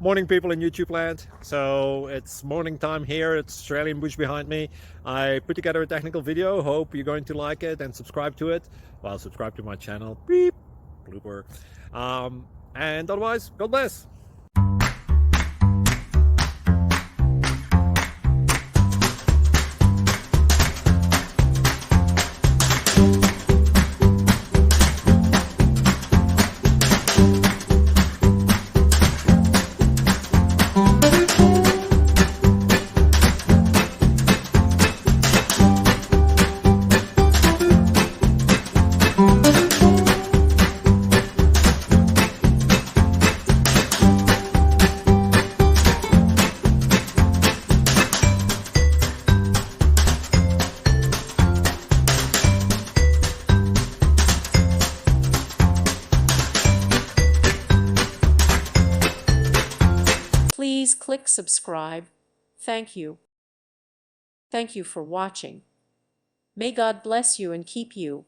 Morning, people in YouTube land. So it's morning time here. It's Australian bush behind me. I put together a technical video. Hope you're going to like it and subscribe to it. Well, subscribe to my channel. Beep. Blooper. And otherwise, God bless. Please click subscribe. Thank you. Thank you for watching. May God bless you and keep you.